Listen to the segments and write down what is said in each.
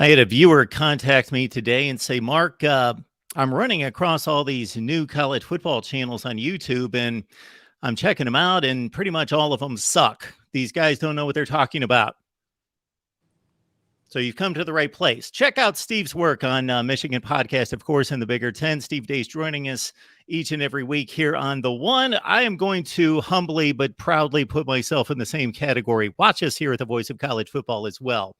I had a viewer contact me today and say, Mark, I'm running across all these new college football channels on YouTube, and I'm checking them out, and pretty much all of them suck. These guys don't know what they're talking about. So you've come to the right place. Check out Steve's work on Michigan Podcast, of course, in the Bigger Ten. Steve Deace joining us each and every week here on The One. I am going to humbly but proudly put myself in the same category. Watch us here at the Voice of College Football as well.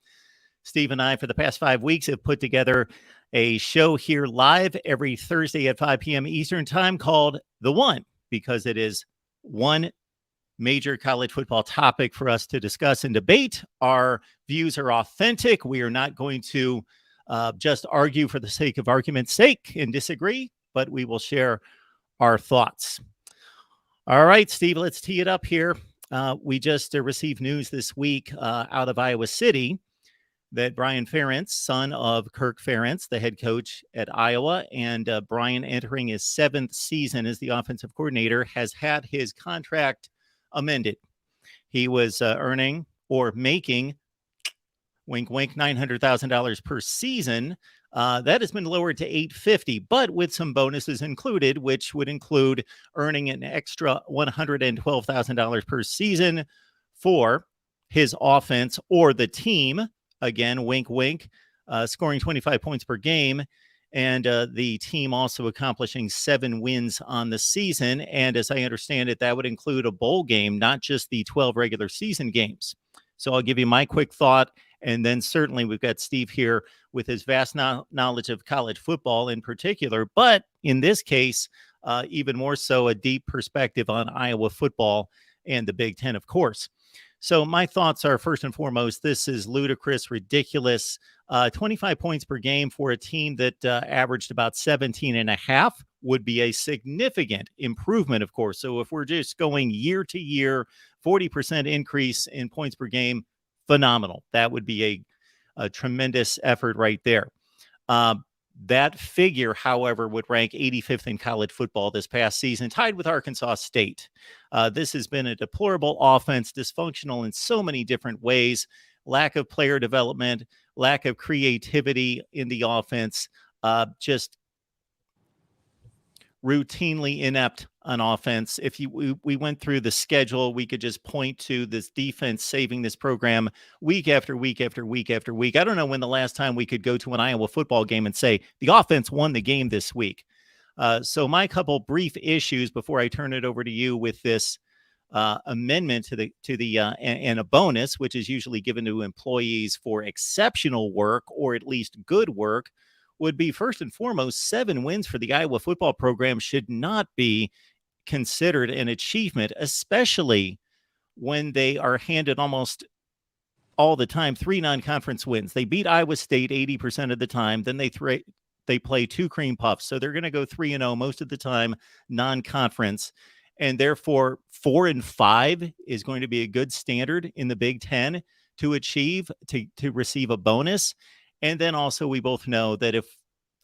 Steve and I, for the past 5 weeks, have put together a show here live every Thursday at 5 p.m. Eastern Time called The One, because it is one major college football topic for us to discuss and debate. Our views are authentic. We are not going to just argue for the sake of argument's sake and disagree, but we will share our thoughts. All right, Steve, let's tee it up here. We just received news this week out of Iowa City that Brian Ferentz, son of Kirk Ferentz, the head coach at Iowa, and Brian entering his 7th season as the offensive coordinator, has had his contract amended. He was earning or making, wink, wink, $900,000 per season. That has been lowered to $850,000, but with some bonuses included, which would include earning an extra $112,000 per season for his offense or the team. Again, wink, wink, scoring 25 points per game, and the team also accomplishing 7 wins on the season. And as I understand it, that would include a bowl game, not just the 12 regular season games. So I'll give you my quick thought, and then certainly we've got Steve here with his vast knowledge of college football in particular, but in this case, even more so a deep perspective on Iowa football and the Big Ten, of course. So my thoughts are, first and foremost, this is ludicrous, ridiculous. 25 points per game for a team that averaged about 17.5 would be a significant improvement, of course. So if we're just going year to year, 40% increase in points per game, phenomenal. That would be a tremendous effort right there. That figure, however, would rank 85th in college football this past season, tied with Arkansas State. This has been a deplorable offense, dysfunctional in so many different ways, lack of player development, lack of creativity in the offense, just routinely inept on offense. If we went through the schedule, we could just point to this defense saving this program week after week after week after week. I don't know when the last time we could go to an Iowa football game and say the offense won the game this week. So my couple brief issues before I turn it over to you with this amendment to the and a bonus, which is usually given to employees for exceptional work or at least good work, would be, first and foremost, 7 wins for the Iowa football program should not be considered an achievement, especially when they are handed almost all the time 3 non-conference wins. They beat Iowa State 80% of the time. Then they play 2 cream puffs. So they're going to go 3-0 most of the time, non-conference. And therefore, 4-5 is going to be a good standard in the Big Ten to achieve, to receive a bonus. And then also, we both know that if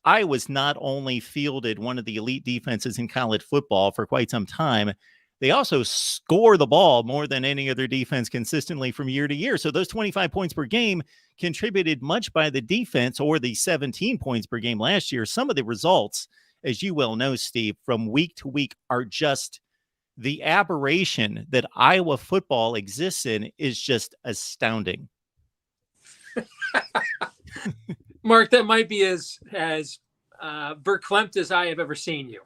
Iowa's not only fielded one of the elite defenses in college football for quite some time, they also score the ball more than any other defense consistently from year to year. So those 25 points per game contributed much by the defense, or the 17 points per game last year. Some of the results, as you well know, Steve, from week to week are just the aberration that Iowa football exists in is just astounding. Mark, that might be as verklempt as I have ever seen you.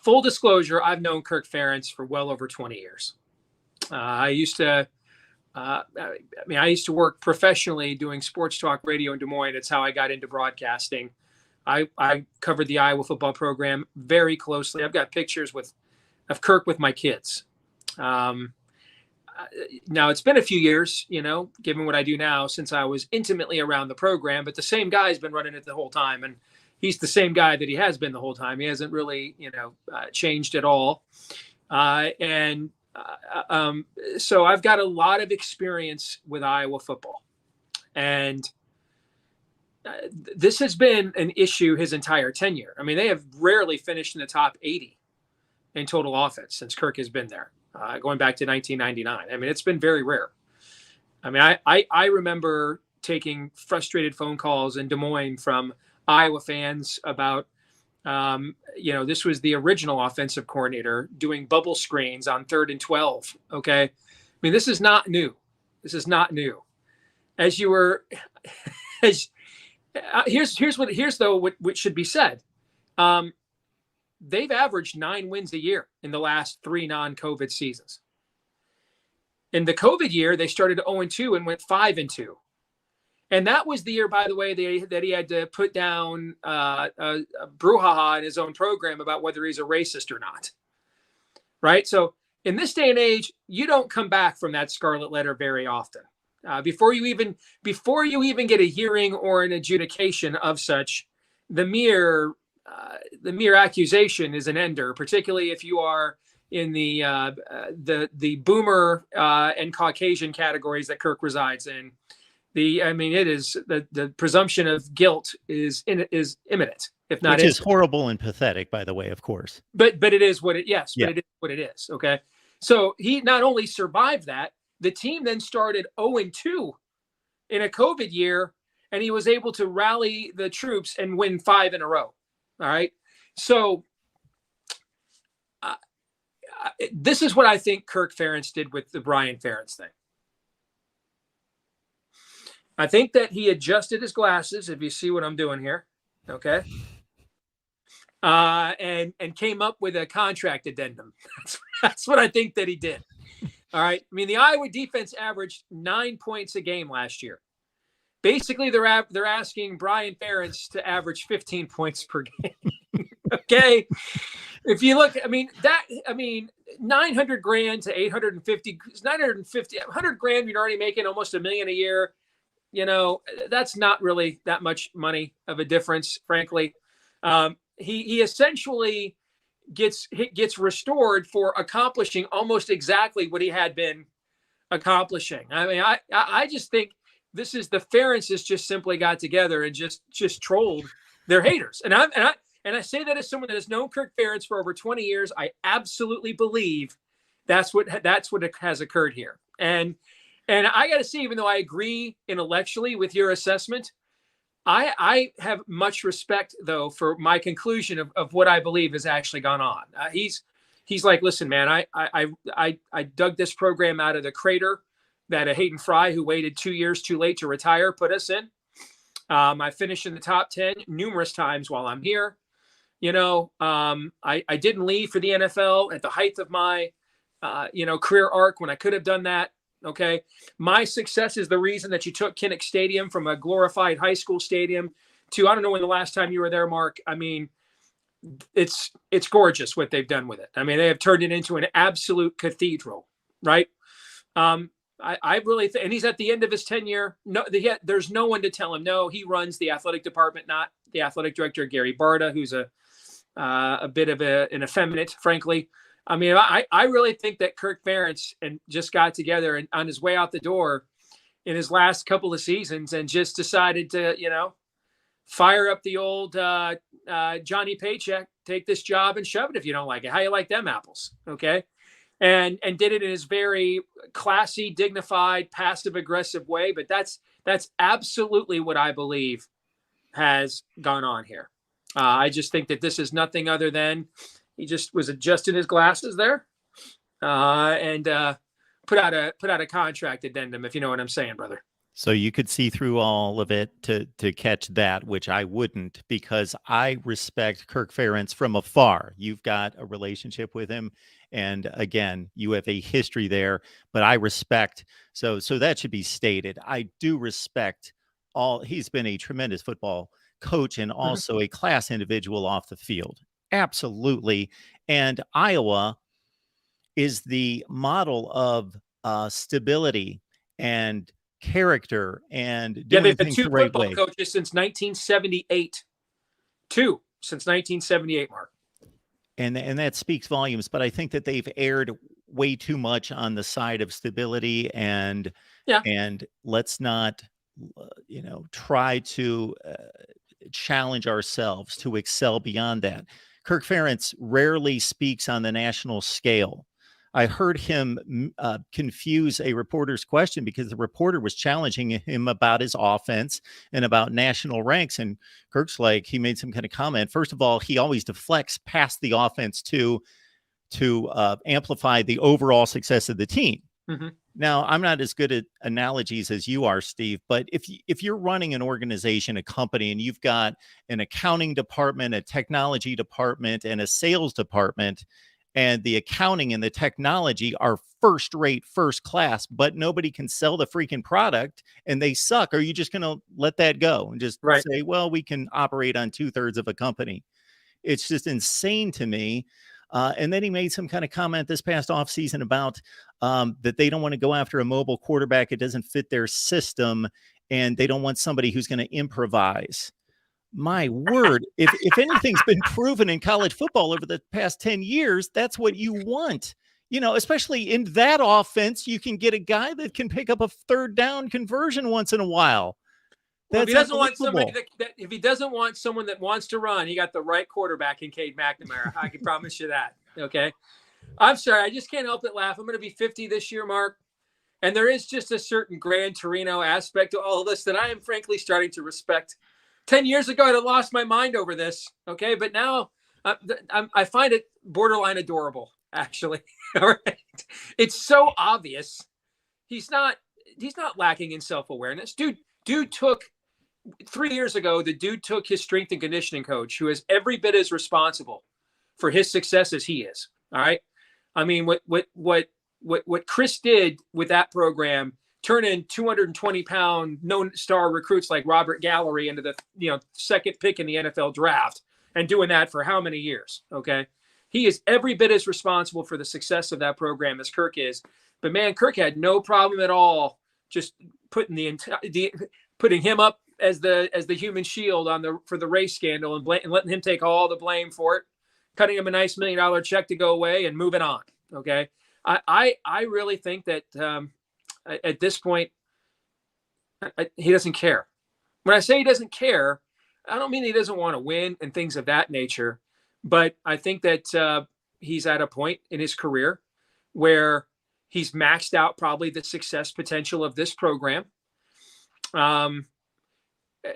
Full disclosure, I've known Kirk Ferentz for well over 20 years. I used to work professionally doing sports talk radio in Des Moines. It's how I got into broadcasting. I covered the Iowa football program very closely. I've got pictures of Kirk with my kids. Now, it's been a few years, given what I do now, since I was intimately around the program, but the same guy's been running it the whole time. And he's the same guy that he has been the whole time. He hasn't really, changed at all. So I've got a lot of experience with Iowa football. And this has been an issue his entire tenure. I mean, they have rarely finished in the top 80 in total offense since Kirk has been there. Going back to 1999. I mean, it's been very rare. I mean, I remember taking frustrated phone calls in Des Moines from Iowa fans about, this was the original offensive coordinator doing bubble screens on 3rd and 12. Okay. I mean, this is not new. This is not new. As you were, here's what should be said. They've averaged 9 wins a year in the last 3 non-COVID seasons. In the COVID year, they started 0-2 and went 5-2. And that was the year, by the way, that he had to put down a brouhaha in his own program about whether he's a racist or not. Right? So in this day and age, you don't come back from that scarlet letter very often. Before you even get a hearing or an adjudication of such, the mere accusation is an ender, particularly if you are in the boomer and Caucasian categories that Kirk resides in. It is the presumption of guilt is imminent, if not. Which is horrible and pathetic, by the way, of course. But it is what it. Yes, yeah. But it is what it is. Okay, so he not only survived that, the team then started 0-2 in a COVID year, and he was able to rally the troops and win 5 in a row. All right, so. This is what I think Kirk Ferentz did with the Brian Ferentz thing. I think that he adjusted his glasses, if you see what I'm doing here, okay, and came up with a contract addendum. That's what I think that he did. All right. I mean, the Iowa defense averaged 9 points a game last year. Basically, they're asking Brian Ferentz to average 15 points per game. Okay. If you look, 900 grand to 850, 950, 100 grand, you're already making almost $1 million a year. That's not really that much money of a difference, frankly. He essentially gets restored for accomplishing almost exactly what he had been accomplishing. I mean, I just think this is the Ferentzes just simply got together and just trolled their haters. And I say that as someone that has known Kirk Ferentz for over 20 years. I absolutely believe that's what has occurred here. And I got to say, even though I agree intellectually with your assessment, I have much respect, though, for my conclusion of what I believe has actually gone on. He's like, listen, man, I dug this program out of the crater that a Hayden Fry, who waited 2 years too late to retire, put us in. I finished in the top 10 numerous times while I'm here. I didn't leave for the NFL at the height of my, career arc when I could have done that. Okay. My success is the reason that you took Kinnick Stadium from a glorified high school stadium to, I don't know when the last time you were there, Mark. I mean, it's gorgeous what they've done with it. I mean, they have turned it into an absolute cathedral, right? I really think, and he's at the end of his tenure. No, there's no one to tell him no. He runs the athletic department, not the athletic director, Gary Barta, who's a bit of an effeminate, frankly. I mean, I really think that Kirk Ferentz just got together and on his way out the door in his last couple of seasons and just decided to, fire up the old Johnny Paycheck, take this job and shove it if you don't like it. How you like them apples? Okay. And did it in his very classy, dignified, passive-aggressive way. But that's absolutely what I believe has gone on here. I just think that this is nothing other than he just was adjusting his glasses there and put out a contract addendum, if you know what I'm saying, brother. So you could see through all of it to catch that, which I wouldn't, because I respect Kirk Ferentz from afar. You've got a relationship with him. And again, you have a history there, but I respect. So that should be stated. I do respect he's been a tremendous football coach and also a class individual off the field. Absolutely. And Iowa is the model of stability and character and doing they've been things 2 the right football way. coaches since 1978. 2 since 1978, Mark. And that speaks volumes, but I think that they've erred way too much on the side of stability and let's not, try to challenge ourselves to excel beyond that. Kirk Ferentz rarely speaks on the national scale. I heard him confuse a reporter's question because the reporter was challenging him about his offense and about national ranks. And Kirk's like, he made some kind of comment. First of all, he always deflects past the offense to amplify the overall success of the team. Mm-hmm. Now, I'm not as good at analogies as you are, Steve, but if you're running an organization, a company, and you've got an accounting department, a technology department, and a sales department, and the accounting and the technology are first rate, first class, but nobody can sell the freaking product and they suck, are you just going to let that go and just say, well, we can operate on 2/3 of a company? It's just insane to me. And then he made some kind of comment this past offseason about that they don't want to go after a mobile quarterback. It doesn't fit their system, and they don't want somebody who's going to improvise. My word, if anything's been proven in college football over the past 10 years, that's what you want. You know, especially in that offense, you can get a guy that can pick up a third down conversion once in a while. Well, if he doesn't want somebody if he doesn't want someone that wants to run, he got the right quarterback in Cade McNamara. I can promise you that. Okay. I'm sorry. I just can't help but laugh. I'm going to be 50 this year, Mark. And there is just a certain Gran Torino aspect to all of this that I am frankly starting to respect. 10 years ago, I'd have lost my mind over this. Okay. But now I find it borderline adorable, actually. All right. It's so obvious. He's not lacking in self-awareness. Dude took 3 years ago, the dude took his strength and conditioning coach, who is every bit as responsible for his success as he is. All right. I mean, what Chris did with that program, turning 220-pound no-star recruits like Robert Gallery into the second pick in the NFL draft, and doing that for how many years? Okay. He is every bit as responsible for the success of that program as Kirk is. But man, Kirk had no problem at all just putting putting him up as the human shield for the race scandal and letting him take all the blame for it, cutting him a nice $1 million check to go away and moving on. Okay. I really think that at this point, he doesn't care. When I say he doesn't care, I don't mean he doesn't want to win and things of that nature, but I think that he's at a point in his career where he's maxed out probably the success potential of this program.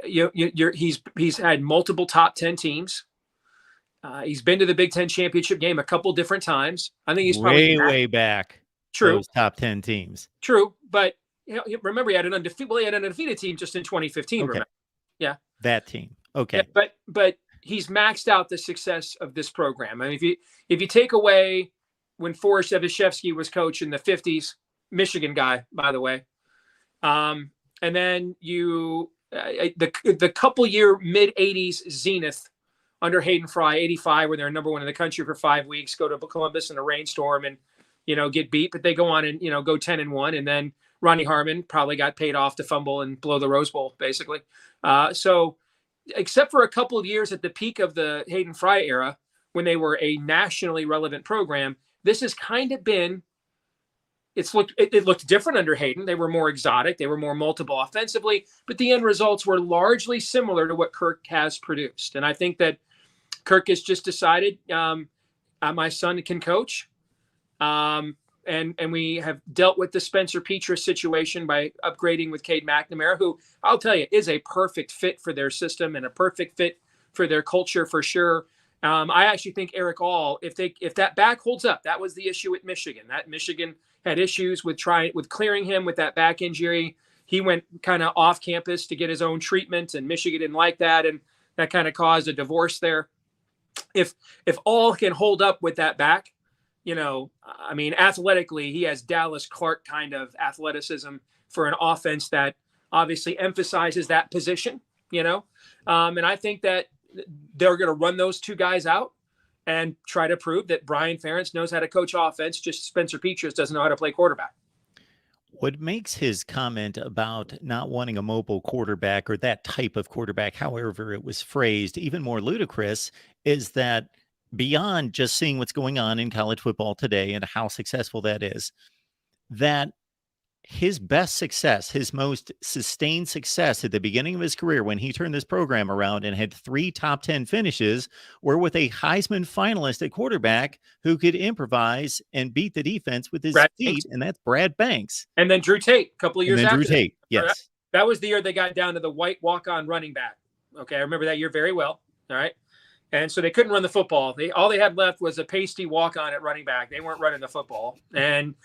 He's had multiple top 10 teams. He's been to the Big Ten championship game a couple different times. I think he's probably way back. True, those top 10 teams. True, but remember he had an undefeated team just in 2015. Okay. Remember? Yeah, that team. Okay, yeah, but he's maxed out the success of this program. I mean, if you take away when Forrest Evashevsky was coach in the 50s, Michigan guy, by the way, and then the couple year mid 80s zenith under Hayden Fry, 85, where they're number one in the country for 5 weeks, go to Columbus in a rainstorm and, get beat, but they go on and, go 10-1. And then Ronnie Harmon probably got paid off to fumble and blow the Rose Bowl, basically. So except for a couple of years at the peak of the Hayden Fry era, when they were a nationally relevant program, this has kind of been, it looked different under Hayden. They were more exotic. They were more multiple offensively, but the end results were largely similar to what Kirk has produced. And I think that Kirk has just decided, my son can coach. And we have dealt with the Spencer Petras situation by upgrading with Cade McNamara, who I'll tell you is a perfect fit for their system and a perfect fit for their culture for sure. I actually think Eric All, if that back holds up, that was the issue at Michigan. That Michigan had issues with clearing him with that back injury. He went kind of off campus to get his own treatment, and Michigan didn't like that, and that kind of caused a divorce there. If All can hold up with that back, I mean, athletically, he has Dallas Clark kind of athleticism for an offense that obviously emphasizes that position, and I think that they're going to run those two guys out and try to prove that Brian Ferentz knows how to coach offense. Just Spencer Petras doesn't know how to play quarterback. What makes his comment about not wanting a mobile quarterback or that type of quarterback, however it was phrased, even more ludicrous is that beyond just seeing what's going on in college football today and how successful that is, that his best success, his most sustained success at the beginning of his career when he turned this program around and had 3 top 10 finishes were with a Heisman finalist at quarterback who could improvise and beat the defense with his feet, and that's Brad Banks. And then Drew Tate a couple of years after. Drew Tate, yes. That was the year they got down to the white walk-on running back. Okay, I remember that year very well. All right. And so they couldn't run the football. All they had left was a pasty walk-on at running back. They weren't running the football. And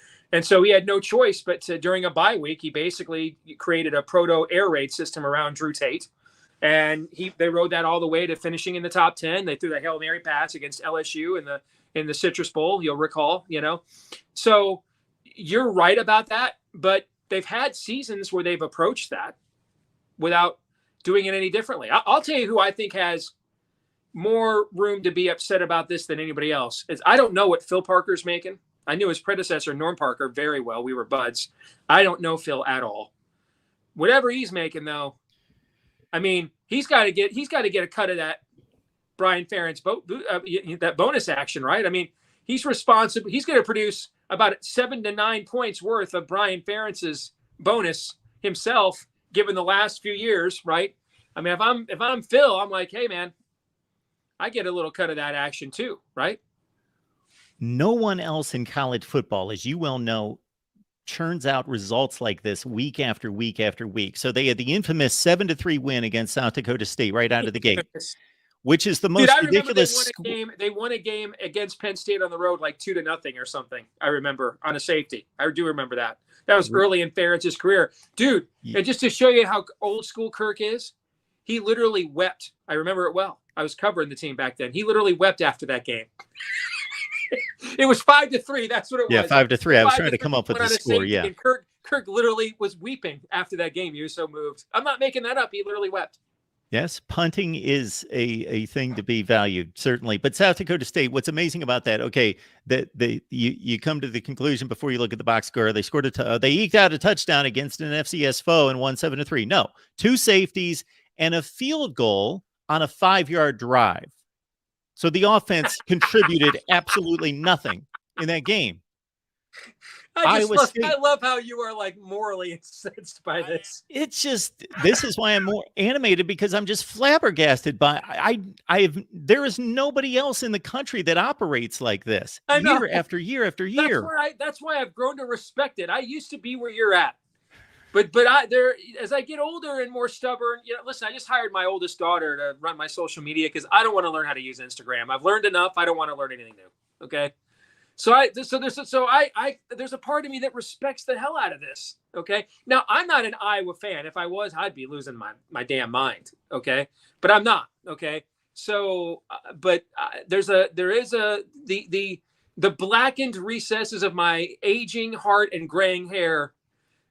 so he had no choice but to, during a bye week, he basically created a proto-air raid system around Drew Tate. And they rode that all the way to finishing in the top 10. They threw the Hail Mary pass against LSU in the Citrus Bowl, you'll recall, So you're right about that, but they've had seasons where they've approached that without doing it any differently. I'll tell you who I think has more room to be upset about this than anybody else. I don't know what Phil Parker's making. I knew his predecessor, Norm Parker, very well. We were buds. I don't know Phil at all. Whatever he's making, though, I mean, he's got to get a cut of that Brian Ferentz that bonus action, right? I mean, he's responsible. He's going to produce about 7 to 9 points worth of Brian Ferentz's bonus himself, given the last few years, right? I mean, if I'm Phil, I'm like, hey, man, I get a little cut of that action too, right? No one else in college football, as you well know, churns out results like this week after week after week. So they had the infamous 7-3 win against South Dakota State right out of the gate, which is the most ridiculous. They won a game against Penn State on the road, like 2-0 or something. I remember on a safety. I do remember that. That was early in Ferentz's career, dude. Yeah. And just to show you how old school Kirk is, he literally wept. I remember it well. I was covering the team back then. He literally wept after that game. It was 5-3. That's what it was. Yeah, 5-3. I was trying to come up with the score. Yeah. And Kirk literally was weeping after that game. He was so moved. I'm not making that up. He literally wept. Yes, punting is a thing to be valued, certainly. But South Dakota State, what's amazing about that? Okay, you come to the conclusion before you look at the box score. They scored they eked out a touchdown against an FCS foe and won 7-3. No, 2 safeties and a field goal on a 5-yard drive. So the offense contributed absolutely nothing in that game. I love how you are like morally incensed by this. It's just, this is why I'm more animated, because I'm just flabbergasted by, there is nobody else in the country that operates like this year after year after year. That's why I've grown to respect it. I used to be where you're at. But as I get older and more stubborn, listen, I just hired my oldest daughter to run my social media because I don't want to learn how to use Instagram. I've learned enough. I don't want to learn anything new. Okay. So there's a part of me that respects the hell out of this. Okay. Now I'm not an Iowa fan. If I was, I'd be losing my damn mind. Okay. But I'm not. Okay. So, there is the blackened recesses of my aging heart and graying hair.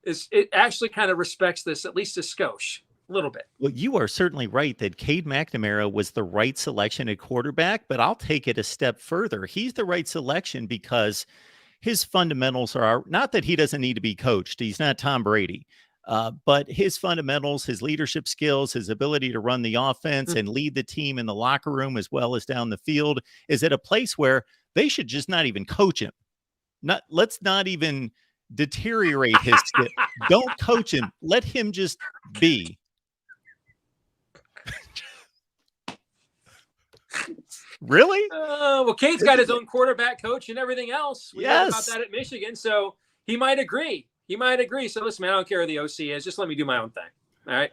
It actually kind of respects this, at least a skosh, a little bit. Well, you are certainly right that Cade McNamara was the right selection at quarterback, but I'll take it a step further. He's the right selection because his fundamentals are not that he doesn't need to be coached. He's not Tom Brady, but his fundamentals, his leadership skills, his ability to run the offense and lead the team in the locker room as well as down the field is at a place where they should just not even coach him. Let's not even deteriorate his skill. Don't coach him. Let him just be. Really? Well, Cade's got his own quarterback coach and everything else. We heard about that at Michigan, so he might agree. So listen, man, I don't care who the OC is. Just let me do my own thing. All right.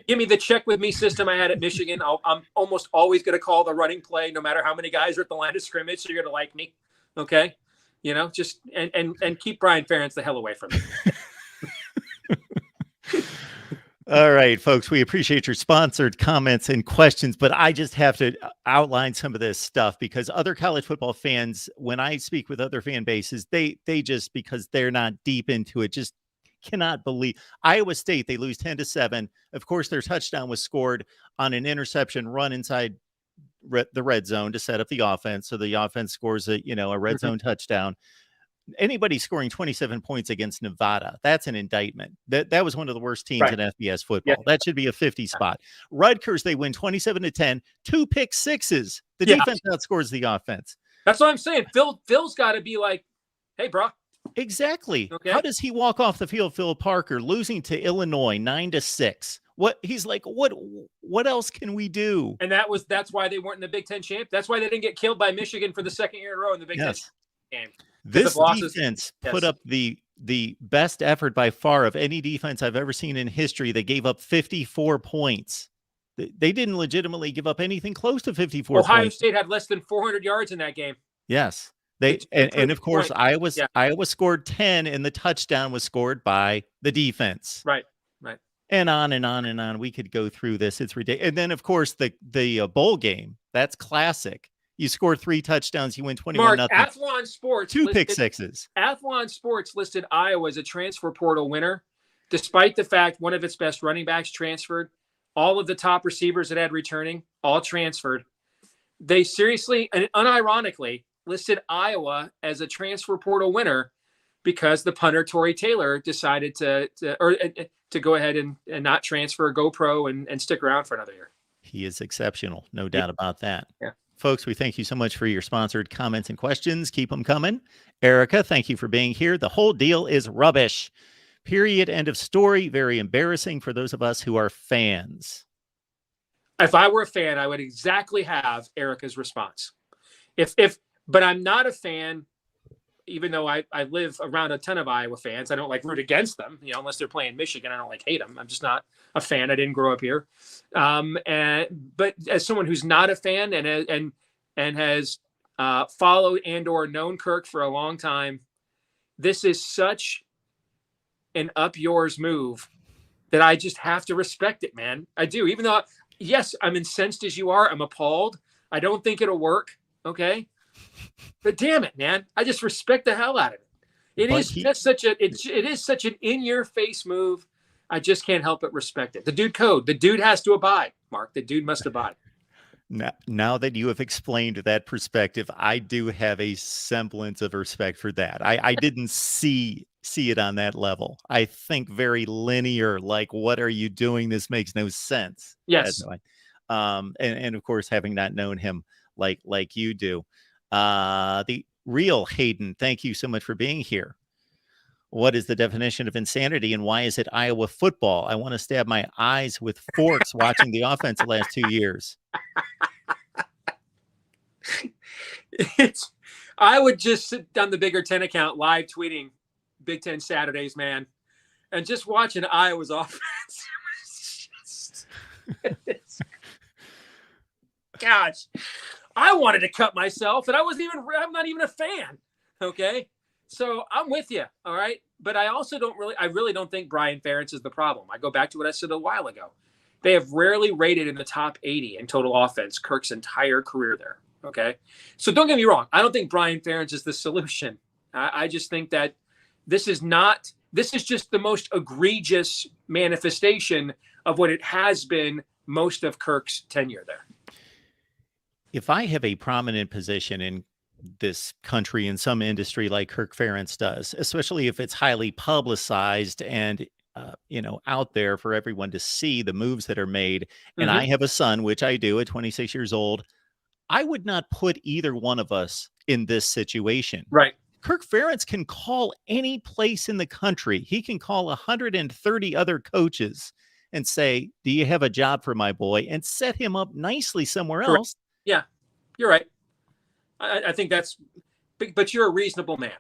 Give me the check with me system I had at Michigan. I'm almost always going to call the running play, no matter how many guys are at the line of scrimmage. So you're going to like me, okay? Just and keep Brian Ferentz the hell away from me. All right, folks, we appreciate your sponsored comments and questions, but I just have to outline some of this stuff because other college football fans, when I speak with other fan bases, they just, because they're not deep into it, just cannot believe Iowa State. They lose 10-7. Of course, their touchdown was scored on an interception run inside the red zone to set up the offense. So the offense scores a red zone touchdown. Anybody scoring 27 points against Nevada, that's an indictment. That was one of the worst teams in FBS football. Yeah. That should be a 50 spot. Rutgers, they win 27-10, 2 pick sixes. The defense outscores the offense. That's what I'm saying. Phil's got to be like, hey, bro, Exactly. Okay. How does he walk off the field, Phil Parker, losing to Illinois 9-6? What he's like, what else can we do? And that's why they weren't in the Big Ten champ. That's why they didn't get killed by Michigan for the second year in a row in the Big Ten game. This defense put up the best effort by far of any defense I've ever seen in history. They gave up 54 points. They didn't legitimately give up anything close to 54 Ohio points. State had less than 400 yards in that game. Yes. And of course, Iowa scored 10, and the touchdown was scored by the defense. Right. And on and on and on. We could go through this. It's ridiculous. And then, of course, the bowl game. That's classic. You score 3 touchdowns, you win 21-0. Mark, Athlon Sports 2 pick sixes. Athlon Sports listed Iowa as a transfer portal winner, despite the fact one of its best running backs transferred. All of the top receivers it had returning, all transferred. They seriously and unironically listed Iowa as a transfer portal winner because the punter Torrey Taylor decided to go ahead and not transfer, go pro, and stick around for another year. He is exceptional, no doubt about that. Yeah. Folks, we thank you so much for your sponsored comments and questions. Keep them coming. Erica, thank you for being here. The whole deal is rubbish. Period. End of story. Very embarrassing for those of us who are fans. If I were a fan, I would exactly have Erica's response. But I'm not a fan, even though I live around a ton of Iowa fans. I don't like root against them, unless they're playing Michigan. I don't like hate them. I'm just not a fan. I didn't grow up here. But as someone who's not a fan and has followed and/or known Kirk for a long time, this is such an up yours move that I just have to respect it, man. I do. Even though, yes, I'm incensed as you are. I'm appalled. I don't think it'll work. Okay. But damn it, man. I just respect the hell out of it. It is such an in-your-face move. I just can't help but respect it. The dude has to abide, Mark. The dude must abide. Now that you have explained that perspective, I do have a semblance of respect for that. I didn't see it on that level. I think very linear, like, what are you doing? This makes no sense. Yes. And of course, having not known him like you do. The real Hayden, thank you so much for being here. What is the definition of insanity, and why is it Iowa football? I want to stab my eyes with forks watching the offense the last 2 years. I would just sit on the Bigger Ten account live tweeting Big Ten Saturdays, man, and just watching Iowa's offense. Gosh, I wanted to cut myself, and I'm not even a fan. Okay. So I'm with you. All right. But I really don't think Brian Ferentz is the problem. I go back to what I said a while ago. They have rarely rated in the top 80 in total offense Kirk's entire career there. Okay. So don't get me wrong. I don't think Brian Ferentz is the solution. I just think that this is just the most egregious manifestation of what it has been most of Kirk's tenure there. If I have a prominent position in this country in some industry like Kirk Ferentz does, especially if it's highly publicized and out there for everyone to see the moves that are made, and I have a son, which I do at 26 years old, I would not put either one of us in this situation. Right. Kirk Ferentz can call any place in the country. He can call 130 other coaches and say, do you have a job for my boy? And set him up nicely somewhere else. Yeah, you're right. I think that's, but you're a reasonable man.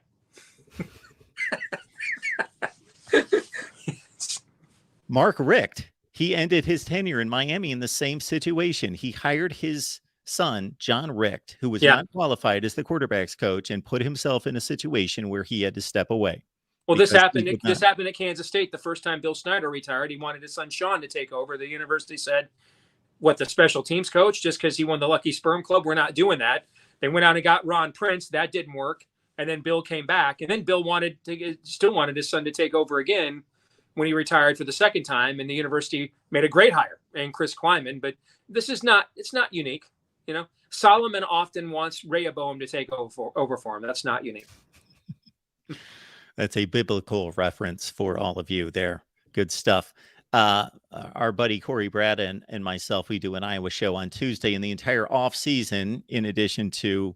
Mark Richt, he ended his tenure in Miami in the same situation. He hired his son, John Richt, who was not qualified as the quarterback's coach, and put himself in a situation where he had to step away. Well, this happened at Kansas State the first time Bill Snyder retired. He wanted his son Sean to take over. The university said, what, the special teams coach, just because he won the Lucky Sperm Club? We're not doing that. They went out and got Ron Prince. That didn't work. And then Bill came back. And then Bill still wanted his son to take over again when he retired for the second time. And the university made a great hire in Chris Kleiman. But it's not unique. Solomon often wants Rehoboam to take over for him. That's not unique. That's a biblical reference for all of you there. Good stuff. Our buddy Corey Brad and myself, we do an Iowa show on Tuesday, and the entire off season, in addition to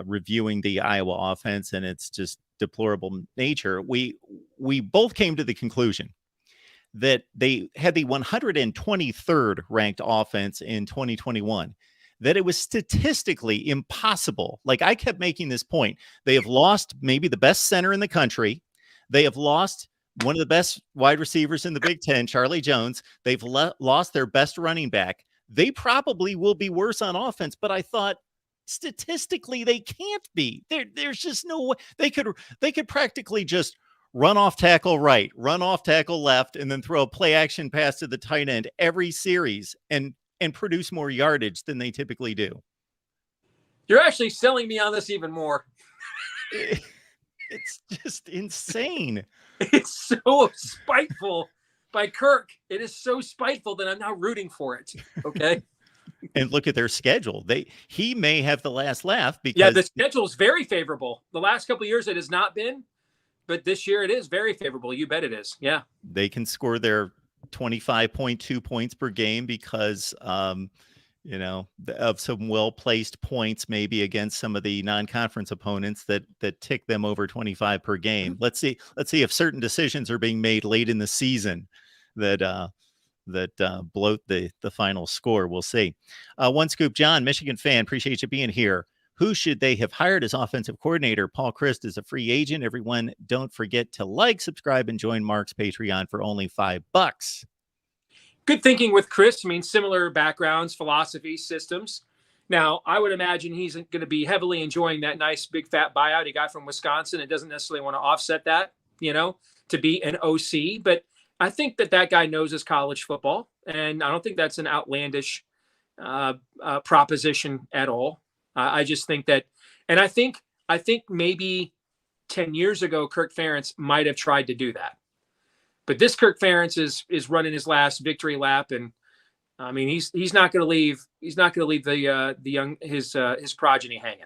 reviewing the Iowa offense, and it's just deplorable nature, we both came to the conclusion that they had the 123rd ranked offense in 2021, that it was statistically impossible. Like, I kept making this point. They have lost maybe the best center in the country. They have lost one of the best wide receivers in the Big Ten, Charlie Jones. They've lost their best running back. They probably will be worse on offense, but I thought statistically they can't be. There's just no way. They could practically just run off tackle right, run off tackle left, and then throw a play action pass to the tight end every series and produce more yardage than they typically do. You're actually selling me on this even more. It's just insane. It's so spiteful by Kirk. It is so spiteful that I'm now rooting for it. Okay. And look at their schedule. He may have the last laugh because the schedule is very favorable. The last couple of years it has not been, but this year it is very favorable. You bet it is. Yeah. They can score their 25.2 points per game because of some well-placed points maybe against some of the non-conference opponents that tick them over 25 per game. Mm-hmm. Let's see if certain decisions are being made late in the season that bloat the final score. We'll see. One Scoop John, Michigan fan, appreciate you being here. Who should they have hired as offensive coordinator? Paul Chryst is a free agent. Everyone, don't forget to like, subscribe, and join Mark's Patreon for only $5. Good thinking with Chris. I mean, similar backgrounds, philosophies, systems. Now, I would imagine he's going to be heavily enjoying that nice big fat buyout he got from Wisconsin. It doesn't necessarily want to offset that, to be an OC. But I think that guy knows his college football, and I don't think that's an outlandish proposition at all. I just think that, and I think maybe 10 years ago, Kirk Ferentz might have tried to do that. But this Kirk Ferentz is running his last victory lap, and I mean he's not going to leave. He's not going to leave his progeny hanging.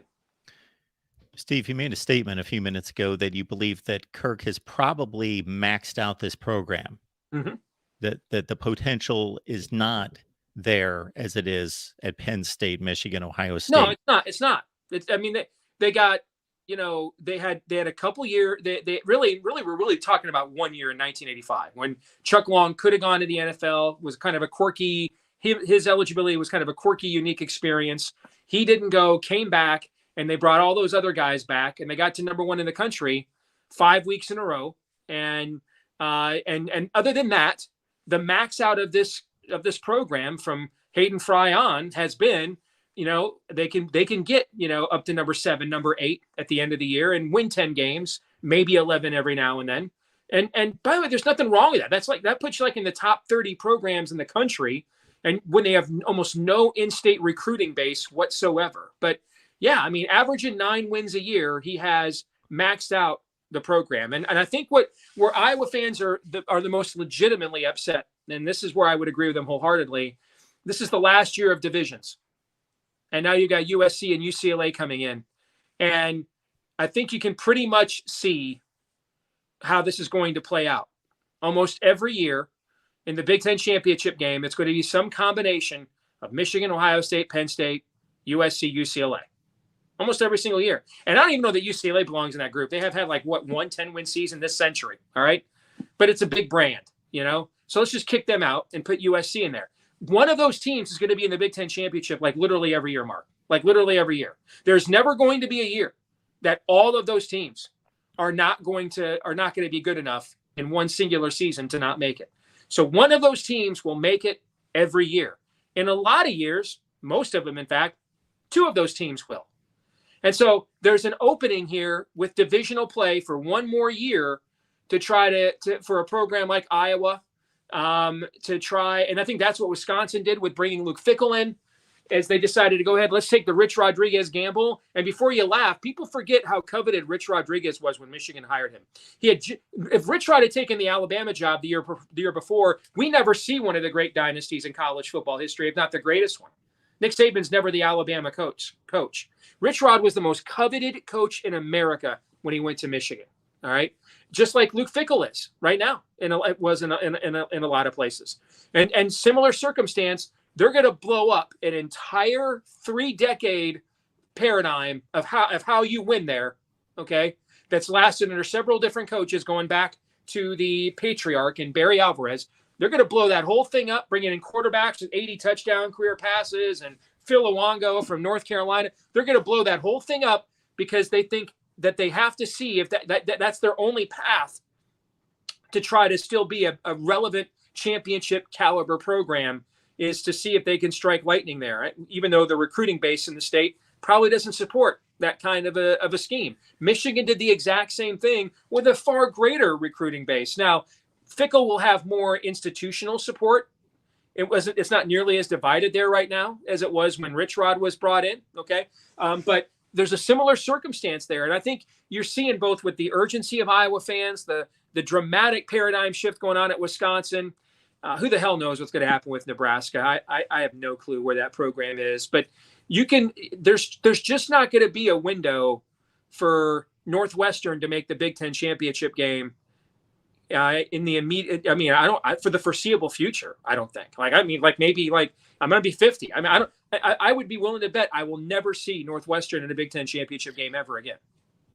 Steve, you made a statement a few minutes ago that you believe that Kirk has probably maxed out this program. Mm-hmm. That the potential is not there as it is at Penn State, Michigan, Ohio State. No, it's not. I mean, they got. They had a couple years. They really were talking about 1 year in 1985 when Chuck Long could have gone to the NFL. Was kind of a quirky. His eligibility was kind of a quirky, unique experience. He didn't go, came back, and they brought all those other guys back, and they got to number 1 in the country 5 weeks in a row. And other than that, the max out of this program from Hayden Fry on has been. They can get, up to number 7, number 8 at the end of the year and win 10 games, maybe 11 every now and then. And by the way, there's nothing wrong with that. That puts you in the top 30 programs in the country. And when they have almost no in-state recruiting base whatsoever. But yeah, I mean, averaging 9 wins a year, he has maxed out the program. And I think where Iowa fans are the most legitimately upset, and this is where I would agree with them wholeheartedly. This is the last year of divisions. And now you got USC and UCLA coming in. And I think you can pretty much see how this is going to play out. Almost every year in the Big Ten championship game, it's going to be some combination of Michigan, Ohio State, Penn State, USC, UCLA. Almost every single year. And I don't even know that UCLA belongs in that group. They have had 1 10-win season this century. All right. But it's a big brand, So let's just kick them out and put USC in there. One of those teams is going to be in the Big Ten championship literally every year, Mark. Literally every year. There's never going to be a year that all of those teams are not going to be good enough in one singular season to not make it. So one of those teams will make it every year. In a lot of years, most of them, in fact, 2 of those teams will. And so there's an opening here with divisional play for 1 more year to try for a program like Iowa. To try, and I think that's what Wisconsin did with bringing Luke Fickell in, as they decided to go ahead, let's take the Rich Rodriguez gamble. And before you laugh, people forget how coveted Rich Rodriguez was when Michigan hired him. If Rich Rod had taken the Alabama job the year before, we never see one of the great dynasties in college football history, if not the greatest one. Nick Saban's never the Alabama coach. Rich Rod was the most coveted coach in America when he went to Michigan. All right. Just like Luke Fickell is right now, it was in a lot of places, and similar circumstance. They're going to blow up an entire 3-decade paradigm of how you win there. Okay, that's lasted under several different coaches going back to the patriarch and Barry Alvarez. They're going to blow that whole thing up, bringing in quarterbacks with 80 touchdown career passes and Phil Luongo from North Carolina. They're going to blow that whole thing up because they think that they have to see if that's their only path to try to still be a relevant championship caliber program, is to see if they can strike lightning there, right? Even though the recruiting base in the state probably doesn't support that kind of a scheme. Michigan did the exact same thing with a far greater recruiting base. Now, Fickle will have more institutional support. It's not nearly as divided there right now as it was when Rich Rod was brought in. Okay. But there's a similar circumstance there. And I think you're seeing both with the urgency of Iowa fans, the dramatic paradigm shift going on at Wisconsin. Who the hell knows what's going to happen with Nebraska? I have no clue where that program is, but there's just not going to be a window for Northwestern to make the Big Ten championship game in the immediate. I mean, for the foreseeable future, I don't think. Maybe I'm going to be 50. I mean, I would be willing to bet I will never see Northwestern in a Big Ten championship game ever again.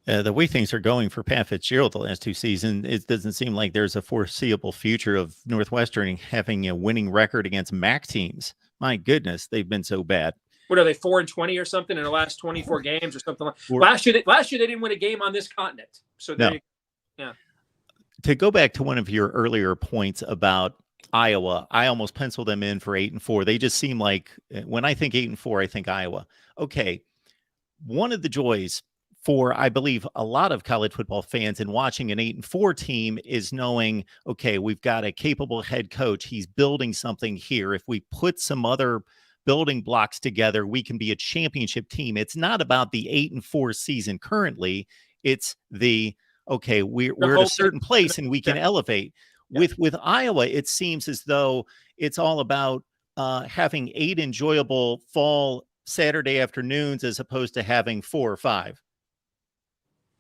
The way things are going for Pat Fitzgerald the last 2 seasons, it doesn't seem like there's a foreseeable future of Northwestern having a winning record against MAC teams. My goodness, they've been so bad. What are they, 4-20 or something in the last 24 games or something like that? Last year they didn't win a game on this continent. So yeah. To go back to one of your earlier points about Iowa, I almost penciled them in for 8-4. They just seem like, when I think 8-4, I think Iowa. Okay, one of the joys for, I believe, a lot of college football fans in watching an 8-4 team is knowing, okay, we've got a capable head coach. He's building something here. If we put some other building blocks together, we can be a championship team. It's not about the 8-4 season currently. It's okay, we're at a certain place and we can elevate. Yeah. With Iowa, it seems as though it's all about having 8 enjoyable fall Saturday afternoons as opposed to having 4 or 5.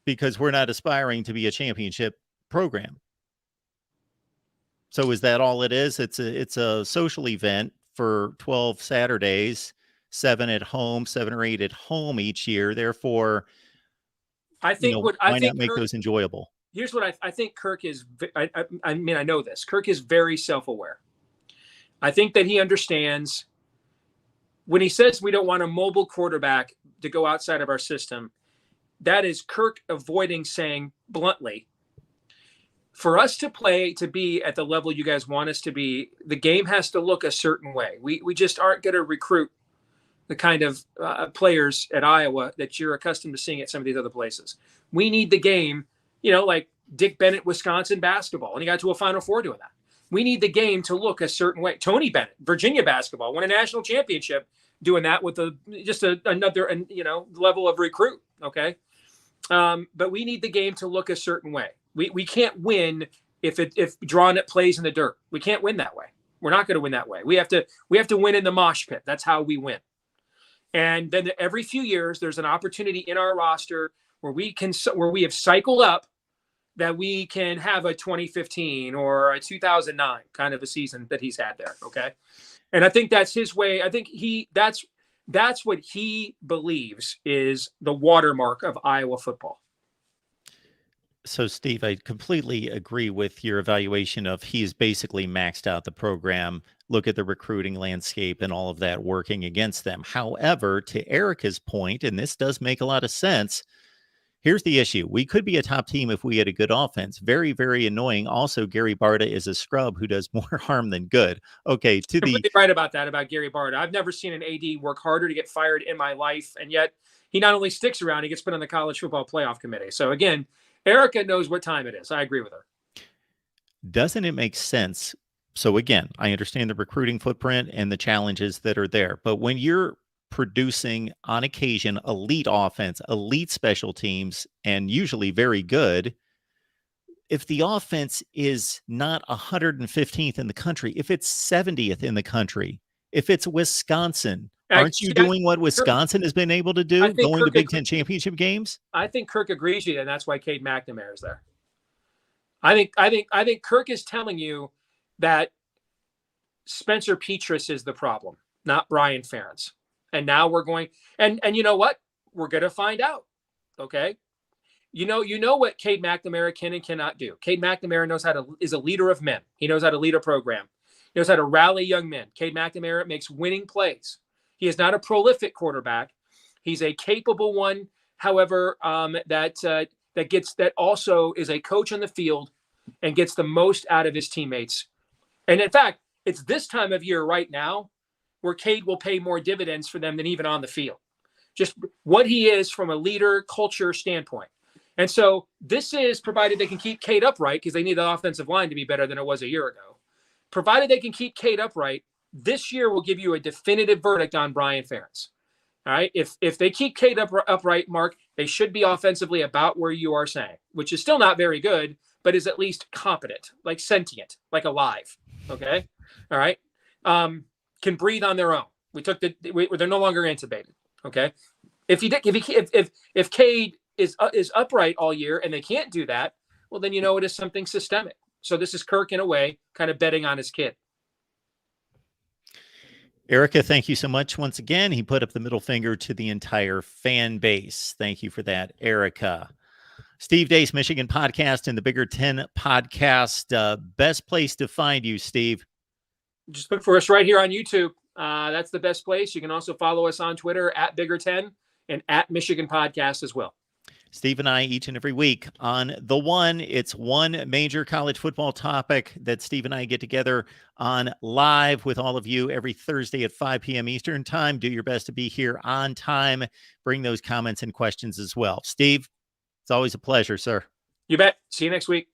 Because we're not aspiring to be a championship program. So is that all it is? It's a social event for 12 Saturdays, 7 at home, 7 or 8 at home each year. Therefore, I think why not make those enjoyable? Here's what I think Kirk is. I mean, I know this. Kirk is very self-aware. I think that he understands when he says we don't want a mobile quarterback to go outside of our system. That is Kirk avoiding saying bluntly, for us to be at the level you guys want us to be, the game has to look a certain way. We just aren't going to recruit the kind of players at Iowa that you're accustomed to seeing at some of these other places. We need the game, like Dick Bennett, Wisconsin basketball, and he got to a Final Four doing that. We need the game to look a certain way. Tony Bennett, Virginia basketball, won a national championship doing that with another level of recruit. Okay. But we need the game to look a certain way. We can't win if drawing it plays in the dirt. We can't win that way. We're not going to win that way. We have to win in the mosh pit. That's how we win. And then every few years, there's an opportunity in our roster where we have cycled up that we can have a 2015 or a 2009 kind of a season that he's had there. Okay. And I think that's his way. I think that's what he believes is the watermark of Iowa football. So, Steve, I completely agree with your evaluation of he's basically maxed out the program. Look at the recruiting landscape and all of that working against them. However, to Erica's point, and this does make a lot of sense, here's the issue. We could be a top team if we had a good offense. Very, very annoying. Also, Gary Barta is a scrub who does more harm than good. Okay, You're right about that, about Gary Barta. I've never seen an AD work harder to get fired in my life, and yet he not only sticks around, he gets put on the college football playoff committee. So again, Erica knows what time it is. I agree with her. Doesn't it make sense? So again, I understand the recruiting footprint and the challenges that are there, but when you're producing on occasion elite offense, elite special teams, and usually very good, if the offense is not 115th in the country, if it's 70th in the country, if it's Wisconsin, aren't you doing what Wisconsin has been able to do, going to Big Ten championship games? I think Kirk agrees with you, and that's why Cade McNamara is there. I think Kirk is telling you that Spencer Petras is the problem, not Brian Ferentz. And now we're going, and you know what? We're going to find out. Okay. You know what Cade McNamara can and cannot do. Cade McNamara is a leader of men. He knows how to lead a program. He knows how to rally young men. Cade McNamara makes winning plays. He is not a prolific quarterback. He's a capable one, however, that also is a coach on the field and gets the most out of his teammates. And in fact, it's this time of year right now where Cade will pay more dividends for them than even on the field. Just what he is from a leader culture standpoint. And so this is provided they can keep Cade upright, because they need the offensive line to be better than it was a year ago. Provided they can keep Cade upright, this year will give you a definitive verdict on Brian Ferentz. All right. If they keep Cade upright, Mark, they should be offensively about where you are saying, which is still not very good, but is at least competent, like sentient, like alive. Okay. All right. Can breathe on their own. They're no longer intubated. Okay. If Cade is upright all year and they can't do that, well, then it is something systemic. So this is Kirk, in a way, kind of betting on his kid. Erica, thank you so much once again. He put up the middle finger to the entire fan base. Thank you for that, Erica. Steve Deace, Michigan Podcast and the Bigger Ten Podcast. Best place to find you, Steve? Just look for us right here on YouTube. That's the best place. You can also follow us on Twitter at Bigger Ten and at Michigan Podcast as well. Steve and I, each and every week on The One, it's one major college football topic that Steve and I get together on live with all of you every Thursday at 5 p.m. Eastern time. Do your best to be here on time. Bring those comments and questions as well. Steve, it's always a pleasure, sir. You bet. See you next week.